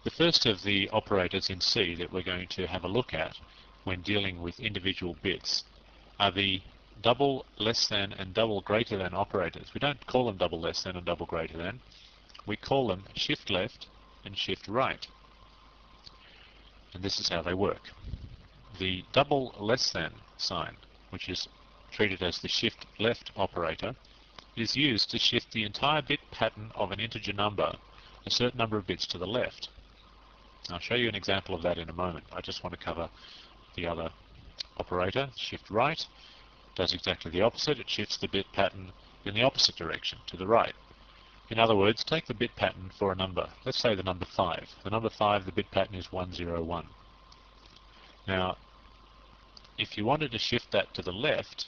The first of the operators in C that we're going to have a look at when dealing with individual bits are the double less than and double greater than operators. We don't call them double less than and double greater than. We call them shift left and shift right. And this is how they work. The double less than sign, which is treated as the shift left operator, is used to shift the entire bit pattern of an integer number a certain number of bits to the left. I'll show you an example of that in a moment. I just want to cover the other operator. Shift right does exactly the opposite. It shifts the bit pattern in the opposite direction, to the right. In other words, take the bit pattern for a number. Let's say the number 5. The number 5, the bit pattern is 101. Now, if you wanted to shift that to the left,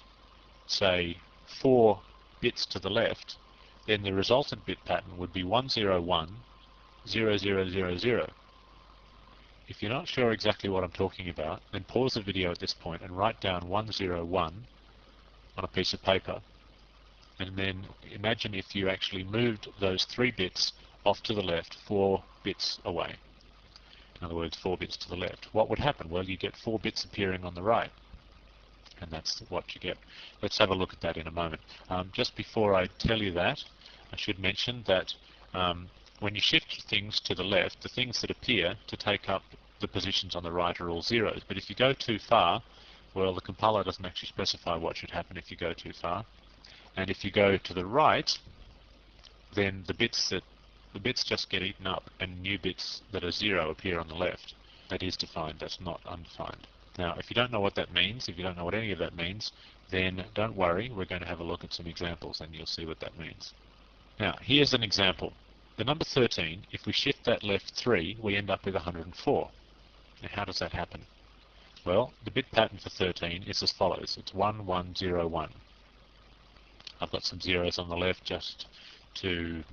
say 4 bits to the left, then the resultant bit pattern would be 101, 0000. If you're not sure exactly what I'm talking about, then pause the video at this point and write down 101 on a piece of paper. And then imagine if you actually moved those 3 bits off to the left 4 bits away. In other words, 4 bits to the left. What would happen? Well, you get 4 bits appearing on the right. And that's what you get. Let's have a look at that in a moment. Just before I tell you that, I should mention that when you shift things to the left, the things that appear to take up the positions on the right are all zeros. But if you go too far, well, the compiler doesn't actually specify what should happen if you go too far. And if you go to the right, then the bits just get eaten up, and new bits that are 0 appear on the left. That is defined, that's not undefined. Now, if you don't know what that means, if you don't know what any of that means, then don't worry, we're going to have a look at some examples and you'll see what that means. Now, here's an example. The number 13, if we shift that left 3, we end up with 104. Now, how does that happen? Well, the bit pattern for 13 is as follows. It's 1101. I've got some zeros on the left just to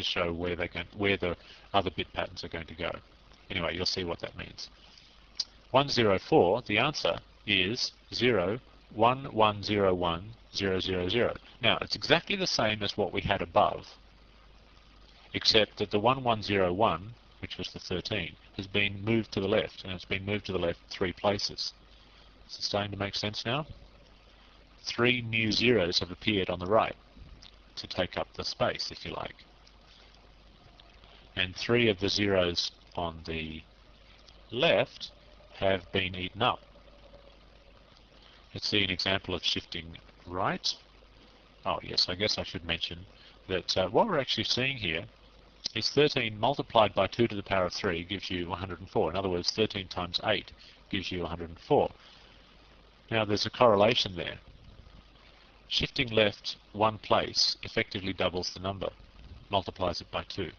show where the other bit patterns are going to go. Anyway, you'll see what that means. 104, the answer is 011010000. Now, it's exactly the same as what we had above, except that the 1101, which was the 13, has been moved to the left, and it's been moved to the left 3 places. Is it starting to make sense now? 3 new zeros have appeared on the right to take up the space, if you like. And 3 of the zeros on the left have been eaten up. Let's see an example of shifting right. Oh yes, I guess I should mention that what we're actually seeing here is 13 multiplied by 2 to the power of 3 gives you 104. In other words, 13 times 8 gives you 104. Now there's a correlation there. Shifting left 1 place effectively doubles the number, multiplies it by 2. If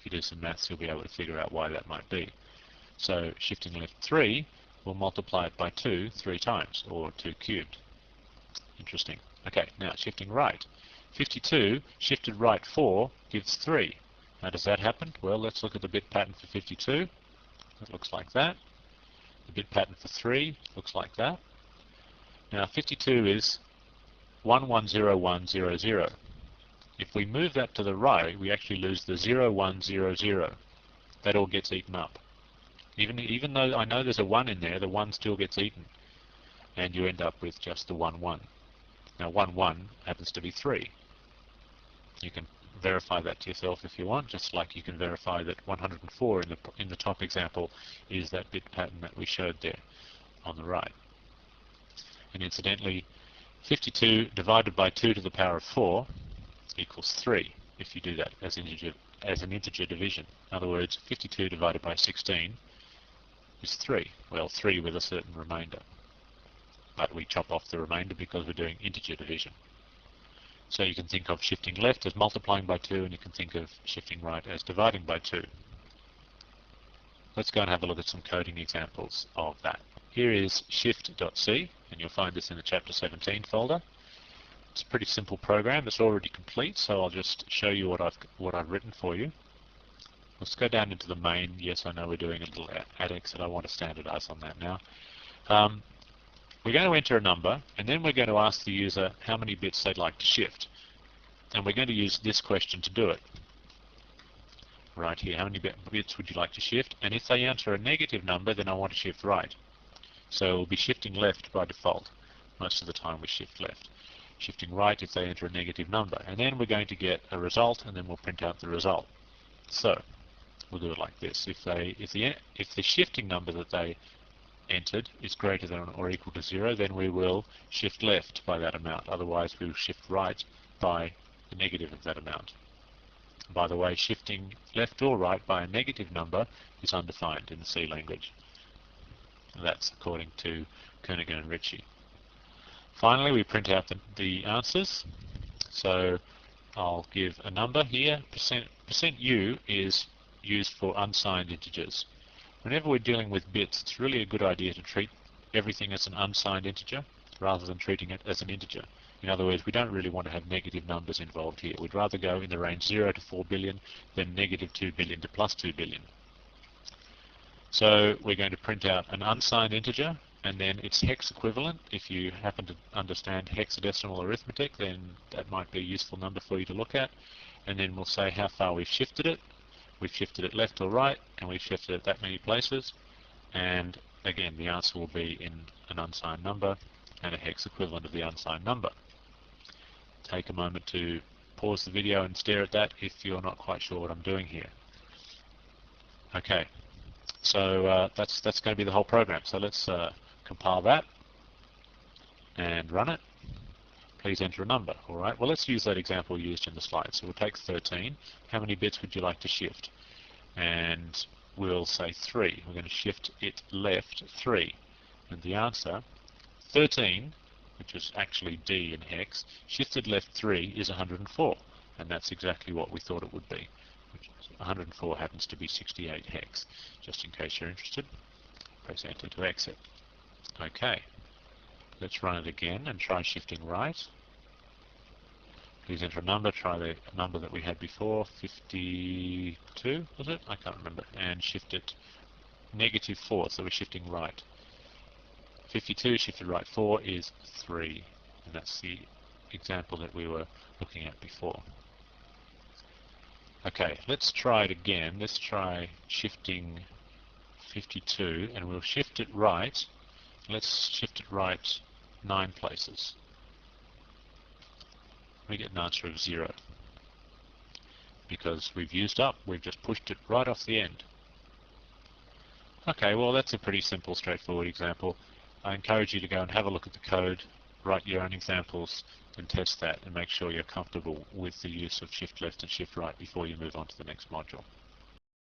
you do some maths, you'll be able to figure out why that might be. So shifting left 3 will multiply it by 2 3 times, or 2 cubed. Interesting. Okay, now shifting right. 52 shifted right 4 gives 3. How does that happen? Well, let's look at the bit pattern for 52. It looks like that. The bit pattern for 3 looks like that. Now 52 is 110100. If we move that to the right, we actually lose the 0100. That all gets eaten up. Even though I know there's a 1 in there, the 1 still gets eaten. And you end up with just the 11. Now 11 happens to be 3. You can verify that to yourself if you want, just like you can verify that 104 in the top example is that bit pattern that we showed there on the right. And incidentally, 52 divided by 2 to the power of 4 equals 3 if you do that as an integer division. In other words, 52 divided by 16 is 3. Well, 3 with a certain remainder. But we chop off the remainder because we're doing integer division. So you can think of shifting left as multiplying by 2, and you can think of shifting right as dividing by 2. Let's go and have a look at some coding examples of that. Here is shift.c, and you'll find this in the Chapter 17 folder. It's a pretty simple program. It's already complete, so I'll just show you what I've written for you. Let's go down into the main. Yes, I know we're doing a little ADX, and I want to standardize on that now. We're going to enter a number, and then we're going to ask the user how many bits they'd like to shift. And we're going to use this question to do it. right here. How many bits would you like to shift? And if they enter a negative number, then I want to shift right. So we'll be shifting left by default. Most of the time we shift left. Shifting right if they enter a negative number. And then we're going to get a result, and then we'll print out the result. So we'll do it like this. If the shifting number that they entered is greater than or equal to 0, then we will shift left by that amount. Otherwise, we will shift right by the negative of that amount. By the way, shifting left or right by a negative number is undefined in the C language. And that's according to Grgr and Ritchie. Finally, we print out the answers. So I'll give a number here. Percent %U is used for unsigned integers. Whenever we're dealing with bits, it's really a good idea to treat everything as an unsigned integer rather than treating it as an integer. In other words, we don't really want to have negative numbers involved here. We'd rather go in the range 0 to 4 billion than negative 2 billion to plus 2 billion. So we're going to print out an unsigned integer, and then its hex equivalent. If you happen to understand hexadecimal arithmetic, then that might be a useful number for you to look at. And then we'll say how far we've shifted it. We've shifted it left or right, and we've shifted it that many places. And again, the answer will be in an unsigned number and a hex equivalent of the unsigned number. Take a moment to pause the video and stare at that if you're not quite sure what I'm doing here. Okay, so that's going to be the whole program. So let's compile that and run it. Please enter a number. All right. Well, let's use that example used in the slide. So we'll take 13. How many bits would you like to shift? And we'll say 3. We're going to shift it left 3. And the answer, 13, which is actually D in hex, shifted left 3 is 104. And that's exactly what we thought it would be. 104 happens to be 68 hex. Just in case you're interested, press enter to exit. Okay. Let's run it again and try shifting right. Please enter a number. Try the number that we had before, 52, was it? I can't remember. And shift it negative 4, so we're shifting right. 52 shifted right 4 is 3. And that's the example that we were looking at before. Okay, let's try it again. Let's try shifting 52, and we'll shift it right. Let's shift it right 9 places. We get an answer of 0. Because we've used up, we've just pushed it right off the end. Okay, well that's a pretty simple, straightforward example. I encourage you to go and have a look at the code, write your own examples, and test that, and make sure you're comfortable with the use of shift left and shift right before you move on to the next module.